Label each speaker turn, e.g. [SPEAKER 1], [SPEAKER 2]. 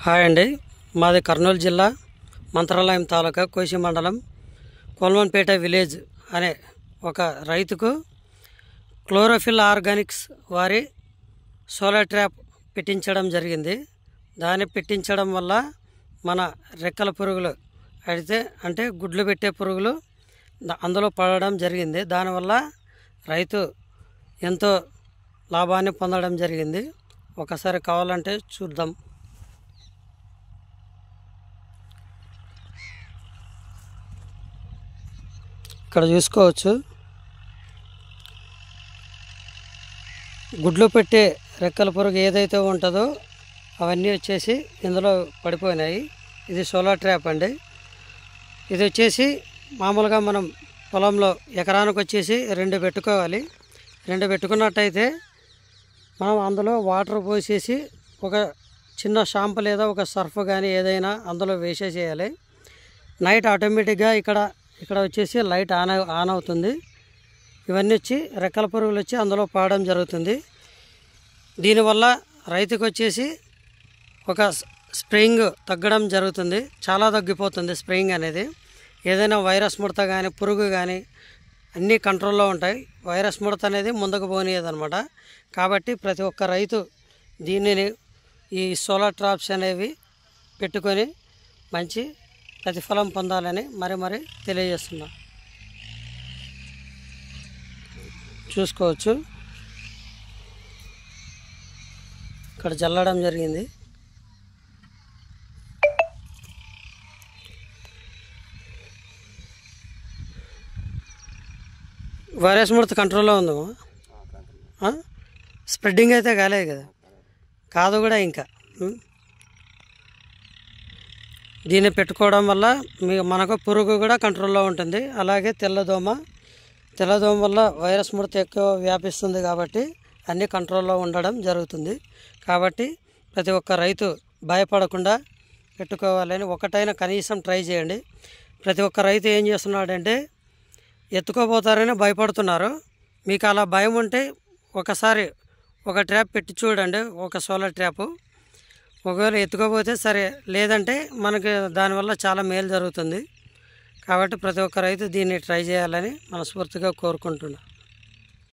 [SPEAKER 1] Hi అండి, మాది కర్నూలు జిల్లా మంత్రాలయం తాలూకా కోసి మండలం కొల్మన్పేట విలేజ్ అనే ఒక రైతుకు క్లోరోఫిల్ ఆర్గానిక్స్ వారి సోలార్ ట్రాప్ పెట్టించడం జరిగింది. దాన్ని పెట్టించడం వల్ల మన రెక్కల పురుగులు అంటే గుడ్లు పెట్టే పురుగులు అందులో పడడం జరిగింది. దానివల్ల రైతు ఎంతో లాభాన్ని పొందడం జరిగింది. ఒకసారి కావాలంటే చూద్దాం. ఇక్కడ చూసుకోవచ్చు, గుడ్లు పెట్టే రెక్కల పురుగు ఏదైతే ఉంటుందో అవన్నీ వచ్చేసి ఇందులో పడిపోయినాయి. ఇది సోలార్ ట్రాప్ అండి. ఇది వచ్చేసి మామూలుగా మనం పొలంలో ఎకరానికి వచ్చేసి 2 పెట్టుకోవాలి. 2 పెట్టుకున్నట్టయితే మనం అందులో వాటర్ పోసేసి ఒక చిన్న షాంపు లేదా ఒక సర్ఫ్ కానీ ఏదైనా అందులో వేసేసేయాలి. నైట్ ఆటోమేటిక్గా ఇక్కడ వచ్చేసి లైట్ ఆన్ అవుతుంది. ఇవన్నీ వచ్చి రెక్కల పురుగులు వచ్చి అందులో పడడం జరుగుతుంది. దీనివల్ల రైతుకు వచ్చేసి ఒక స్ప్రేయింగ్ తగ్గడం జరుగుతుంది. చాలా తగ్గిపోతుంది స్ప్రేయింగ్ అనేది. ఏదైనా వైరస్ ముడత కానీ పురుగు కానీ అన్నీ కంట్రోల్లో ఉంటాయి. వైరస్ ముడత అనేది ముందుకు పోనీయదనమాట. కాబట్టి ప్రతి ఒక్క రైతు దీనిని ఈ సోలార్ ట్రాప్స్ అనేవి పెట్టుకొని మంచి ప్రతిఫలం పొందాలని మరి తెలియజేస్తున్నా. చూసుకోవచ్చు, ఇక్కడ జల్లడం జరిగింది. వైరస్ ముడత కంట్రోల్లో ఉందమ్మా. స్ప్రెడ్డింగ్ అయితే కాలేదు కదా, కాదు కూడా ఇంకా. దీన్ని పెట్టుకోవడం వల్ల మనకు పురుగు కూడా కంట్రోల్లో ఉంటుంది. అలాగే తెల్లదోమ వల్ల వైరస్ ముడత ఎక్కువ వ్యాపిస్తుంది కాబట్టి అన్నీ కంట్రోల్లో ఉండడం జరుగుతుంది. కాబట్టి ప్రతి ఒక్క రైతు భయపడకుండా పెట్టుకోవాలని ఒకటైనా కనీసం ట్రై చేయండి. ప్రతి ఒక్క రైతు ఏం చేస్తున్నాడంటే ఎత్తుకోపోతారని భయపడుతున్నారు. మీకు అలా భయం ఉంటే ఒకసారి ఒక ట్రాప్ పెట్టి చూడండి, ఒక సోలార్ ట్రాపు. ఒకవేళ ఎత్తుకోపోతే సరే, లేదంటే మనకి దానివల్ల చాలా మేలు జరుగుతుంది. కాబట్టి ప్రతి ఒక్క రైతు దీన్ని ట్రై చేయాలని మనస్ఫూర్తిగా కోరుకుంటున్నాను.